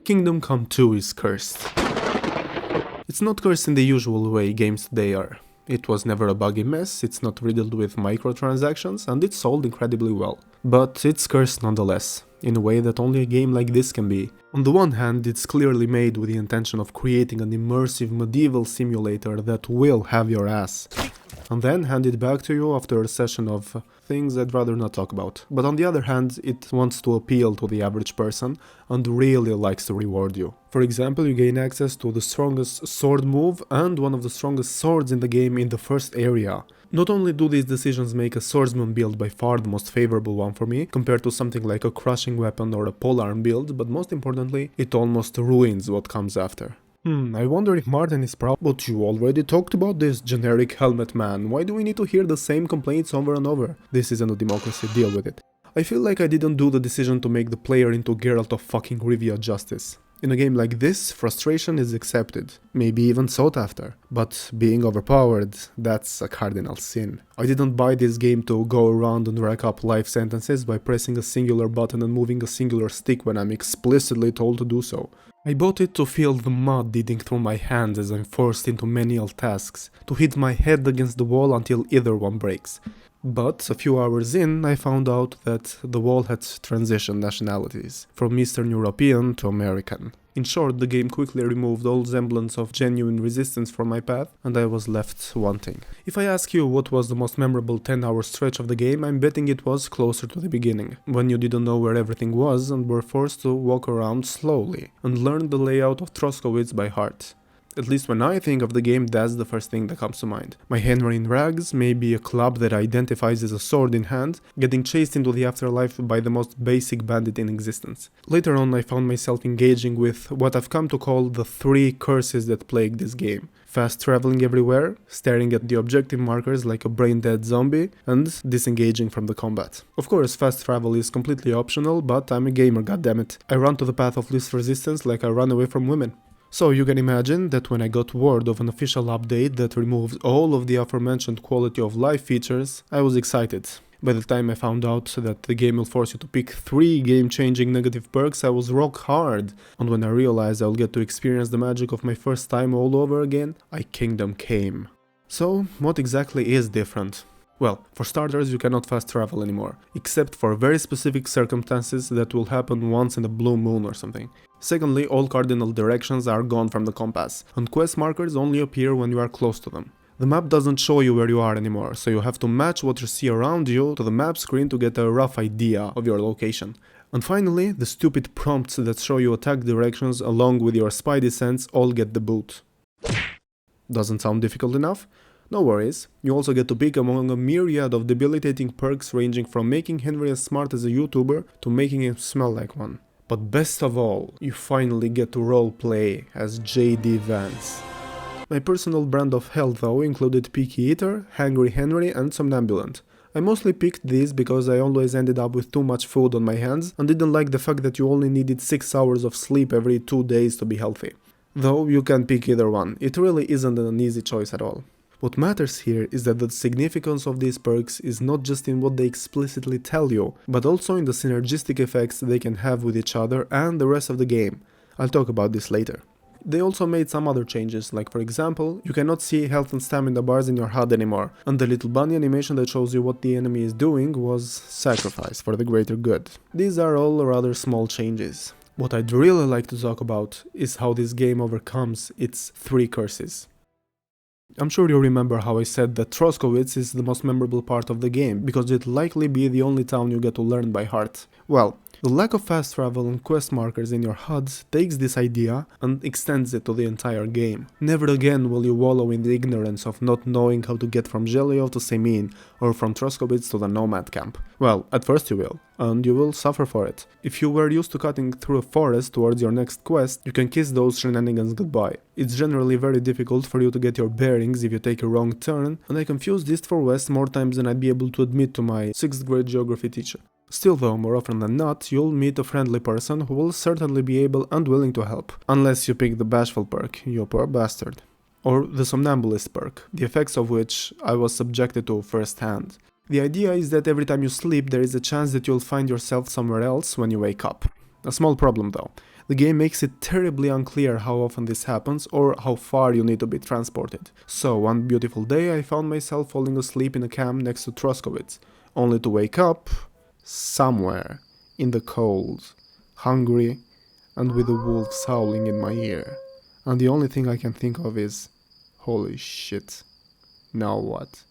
Kingdom Come 2 is cursed. It's not cursed in the usual way games today are. It was never a buggy mess, it's not riddled with microtransactions, and it's sold incredibly well. But it's cursed nonetheless, in a way that only a game like this can be. On the one hand, it's clearly made with the intention of creating an immersive medieval simulator that will have your ass, and then hand it back to you after a session of things I'd rather not talk about. But on the other hand, it wants to appeal to the average person and really likes to reward you. For example, you gain access to the strongest sword move and one of the strongest swords in the game in the first area. Not only do these decisions make a swordsman build by far the most favorable one for me, compared to something like a crushing weapon or a polearm build, but most importantly, it almost ruins what comes after. I wonder if Martin is proud, but you already talked about this generic helmet man, why do we need to hear the same complaints over and over? This isn't a democracy, deal with it. I feel like I didn't do the decision to make the player into Geralt of fucking Rivia justice. In a game like this, frustration is accepted, maybe even sought after, but being overpowered, that's a cardinal sin. I didn't buy this game to go around and rack up life sentences by pressing a singular button and moving a singular stick when I'm explicitly told to do so. I bought it to feel the mud digging through my hands as I'm forced into menial tasks, to hit my head against the wall until either one breaks. But a few hours in, I found out that the wall had transitioned nationalities, from Eastern European to American. In short, the game quickly removed all semblance of genuine resistance from my path, and I was left wanting. If I ask you what was the most memorable 10-hour stretch of the game, I'm betting it was closer to the beginning, when you didn't know where everything was and were forced to walk around slowly, and learn the layout of Troskowitz by heart. At least when I think of the game, that's the first thing that comes to mind. My Henry in rags, maybe a club that identifies as a sword in hand, getting chased into the afterlife by the most basic bandit in existence. Later on, I found myself engaging with what I've come to call the 3 curses that plague this game. Fast traveling everywhere, staring at the objective markers like a brain-dead zombie, and disengaging from the combat. Of course, fast travel is completely optional, but I'm a gamer, goddammit. I run to the path of least resistance like I run away from women. So you can imagine that when I got word of an official update that removes all of the aforementioned quality of life features, I was excited. By the time I found out that the game will force you to pick 3 game-changing negative perks, I was rock hard, and when I realized I'll get to experience the magic of my first time all over again, I Kingdom came. So, what exactly is different? Well, for starters, you cannot fast travel anymore, except for very specific circumstances that will happen once in a blue moon or something. Secondly, all cardinal directions are gone from the compass, and quest markers only appear when you are close to them. The map doesn't show you where you are anymore, so you have to match what you see around you to the map screen to get a rough idea of your location. And finally, the stupid prompts that show you attack directions along with your spidey sense all get the boot. Doesn't sound difficult enough? No worries, you also get to pick among a myriad of debilitating perks ranging from making Henry as smart as a YouTuber to making him smell like one. But best of all, you finally get to roleplay as JD Vance. My personal brand of hell though included Picky Eater, Hangry Henry and Somnambulant. I mostly picked these because I always ended up with too much food on my hands and didn't like the fact that you only needed 6 hours of sleep every 2 days to be healthy. Though you can pick either one, it really isn't an easy choice at all. What matters here is that the significance of these perks is not just in what they explicitly tell you, but also in the synergistic effects they can have with each other and the rest of the game. I'll talk about this later. They also made some other changes, like for example, you cannot see health and stamina bars in your HUD anymore, and the little bunny animation that shows you what the enemy is doing was sacrificed for the greater good. These are all rather small changes. What I'd really like to talk about is how this game overcomes its 3 curses. I'm sure you remember how I said that Troskowitz is the most memorable part of the game, because it'll likely be the only town you get to learn by heart. Well, the lack of fast travel and quest markers in your HUD takes this idea and extends it to the entire game. Never again will you wallow in the ignorance of not knowing how to get from Zhelyov to Semin, or from Troskowitz to the Nomad camp. Well, at first you will, and you will suffer for it. If you were used to cutting through a forest towards your next quest, you can kiss those shenanigans goodbye. It's generally very difficult for you to get your bearings if you take a wrong turn, and I confused east for west more times than I'd be able to admit to my 6th grade geography teacher. Still though, more often than not, you'll meet a friendly person who will certainly be able and willing to help. Unless you pick the bashful perk, you poor bastard. Or the somnambulist perk, the effects of which I was subjected to firsthand. The idea is that every time you sleep, there is a chance that you'll find yourself somewhere else when you wake up. A small problem though. The game makes it terribly unclear how often this happens or how far you need to be transported. So one beautiful day I found myself falling asleep in a camp next to Troskowitz, only to wake up somewhere in the cold, hungry, and with the wolves howling in my ear. And the only thing I can think of is, holy shit, now what?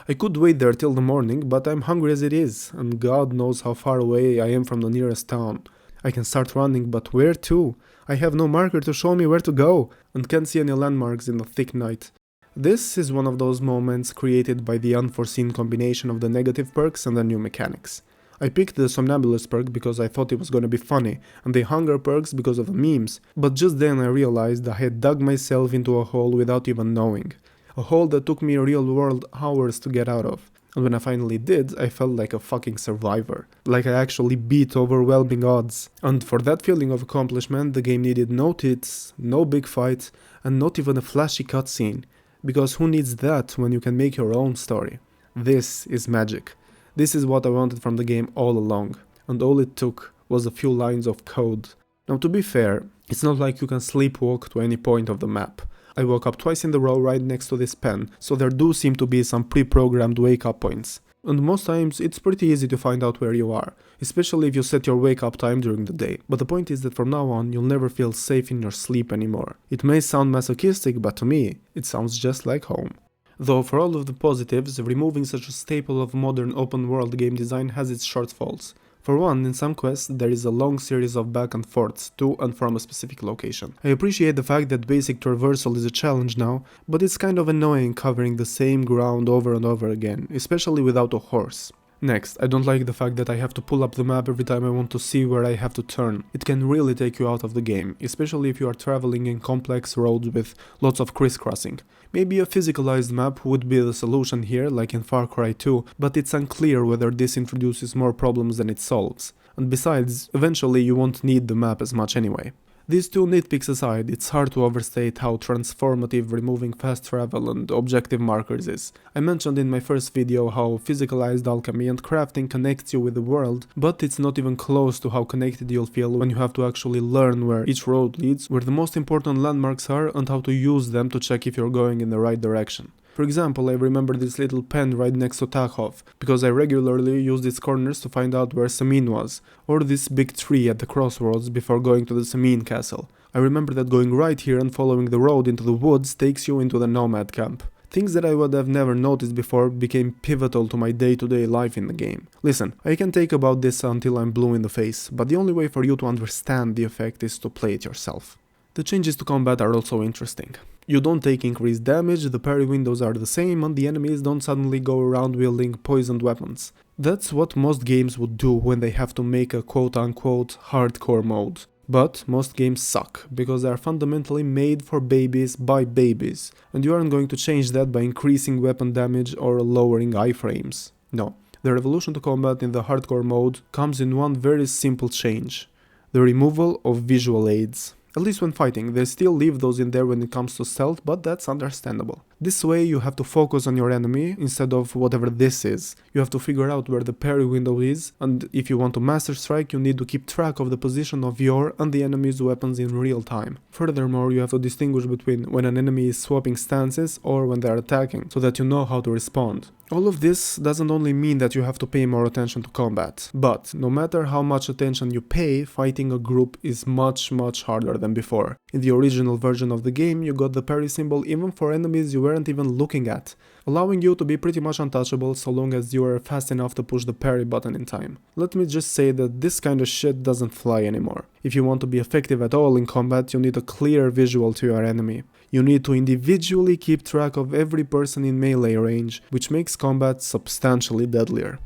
I could wait there till the morning, but I'm hungry as it is, and God knows how far away I am from the nearest town. I can start running, but where to? I have no marker to show me where to go, and can't see any landmarks in the thick night. This is one of those moments created by the unforeseen combination of the negative perks and the new mechanics. I picked the Somnambulist perk because I thought it was gonna be funny, and the Hunger perks because of the memes, but just then I realized I had dug myself into a hole without even knowing. A hole that took me real-world hours to get out of. And when I finally did, I felt like a fucking survivor. Like I actually beat overwhelming odds. And for that feeling of accomplishment, the game needed no tits, no big fight, and not even a flashy cutscene. Because who needs that when you can make your own story? This is magic. This is what I wanted from the game all along. And all it took was a few lines of code. Now to be fair, it's not like you can sleepwalk to any point of the map. I woke up twice in a row right next to this pen, so there do seem to be some pre-programmed wake-up points. And most times it's pretty easy to find out where you are, especially if you set your wake-up time during the day. But the point is that from now on you'll never feel safe in your sleep anymore. It may sound masochistic, but to me, it sounds just like home. Though for all of the positives, removing such a staple of modern open-world game design has its shortfalls. For one, in some quests, there is a long series of back and forths to and from a specific location. I appreciate the fact that basic traversal is a challenge now, but it's kind of annoying covering the same ground over and over again, especially without a horse. Next, I don't like the fact that I have to pull up the map every time I want to see where I have to turn. It can really take you out of the game, especially if you are traveling in complex roads with lots of crisscrossing. Maybe a physicalized map would be the solution here, like in Far Cry 2, but it's unclear whether this introduces more problems than it solves. And besides, eventually you won't need the map as much anyway. These two nitpicks aside, it's hard to overstate how transformative removing fast travel and objective markers is. I mentioned in my first video how physicalized alchemy and crafting connects you with the world, but it's not even close to how connected you'll feel when you have to actually learn where each road leads, where the most important landmarks are, and how to use them to check if you're going in the right direction. For example, I remember this little pen right next to Tachov, because I regularly used its corners to find out where Samin was, or this big tree at the crossroads before going to the Samin castle. I remember that going right here and following the road into the woods takes you into the nomad camp. Things that I would have never noticed before became pivotal to my day-to-day life in the game. Listen, I can take about this until I'm blue in the face, but the only way for you to understand the effect is to play it yourself. The changes to combat are also interesting. You don't take increased damage, the parry windows are the same, and the enemies don't suddenly go around wielding poisoned weapons. That's what most games would do when they have to make a quote-unquote hardcore mode. But most games suck, because they are fundamentally made for babies by babies, and you aren't going to change that by increasing weapon damage or lowering iframes. No, the revolution to combat in the hardcore mode comes in one very simple change: the removal of visual aids. At least when fighting, they still leave those in there when it comes to stealth, but that's understandable. This way you have to focus on your enemy instead of whatever this is. You have to figure out where the parry window is, and if you want to master strike, you need to keep track of the position of your and the enemy's weapons in real time. Furthermore, you have to distinguish between when an enemy is swapping stances or when they are attacking, so that you know how to respond. All of this doesn't only mean that you have to pay more attention to combat, but no matter how much attention you pay, fighting a group is much harder than before. In the original version of the game, you got the parry symbol even for enemies you weren't even looking at, allowing you to be pretty much untouchable so long as you are fast enough to push the parry button in time. Let me just say that this kind of shit doesn't fly anymore. If you want to be effective at all in combat, you need a clear visual to your enemy. You need to individually keep track of every person in melee range, which makes combat substantially deadlier.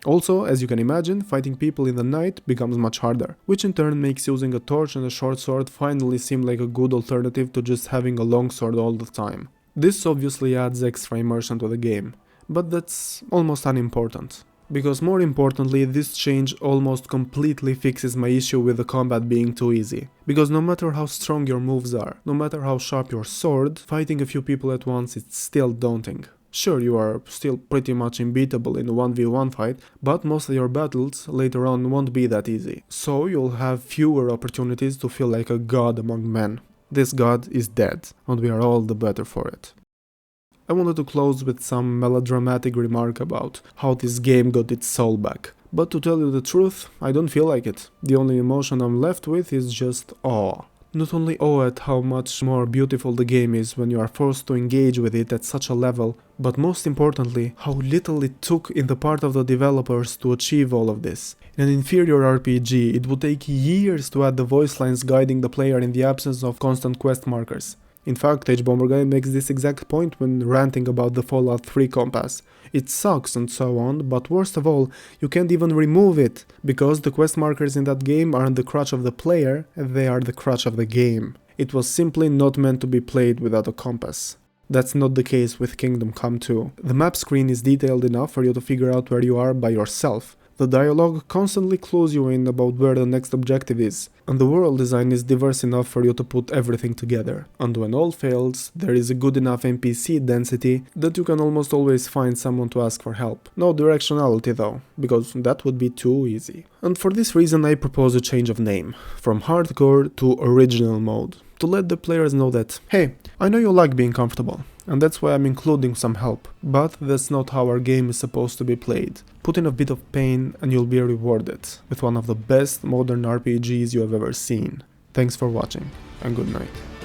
Also, as you can imagine, fighting people in the night becomes much harder, which in turn makes using a torch and a short sword finally seem like a good alternative to just having a long sword all the time. This obviously adds extra immersion to the game, but that's almost unimportant. Because more importantly, this change almost completely fixes my issue with the combat being too easy. Because no matter how strong your moves are, no matter how sharp your sword, fighting a few people at once is still daunting. Sure, you are still pretty much unbeatable in a 1v1 fight, but most of your battles later on won't be that easy. So you'll have fewer opportunities to feel like a god among men. This god is dead, and we are all the better for it. I wanted to close with some melodramatic remark about how this game got its soul back. But to tell you the truth, I don't feel like it. The only emotion I'm left with is just awe. Not only awe at how much more beautiful the game is when you are forced to engage with it at such a level, but most importantly, how little it took in the part of the developers to achieve all of this. In an inferior RPG, it would take years to add the voice lines guiding the player in the absence of constant quest markers. In fact, H-Bomberguy makes this exact point when ranting about the Fallout 3 compass. It sucks and so on, but worst of all, you can't even remove it, because the quest markers in that game aren't the crutch of the player, they are the crutch of the game. It was simply not meant to be played without a compass. That's not the case with Kingdom Come 2. The map screen is detailed enough for you to figure out where you are by yourself. The dialogue constantly clues you in about where the next objective is, and the world design is diverse enough for you to put everything together. And when all fails, there is a good enough NPC density that you can almost always find someone to ask for help. No directionality though, because that would be too easy. And for this reason I propose a change of name, from hardcore to original mode, to let the players know that, hey, I know you like being comfortable, and that's why I'm including some help, but that's not how our game is supposed to be played. Put in a bit of pain and you'll be rewarded with one of the best modern RPGs you have ever seen. Thanks for watching, and good night.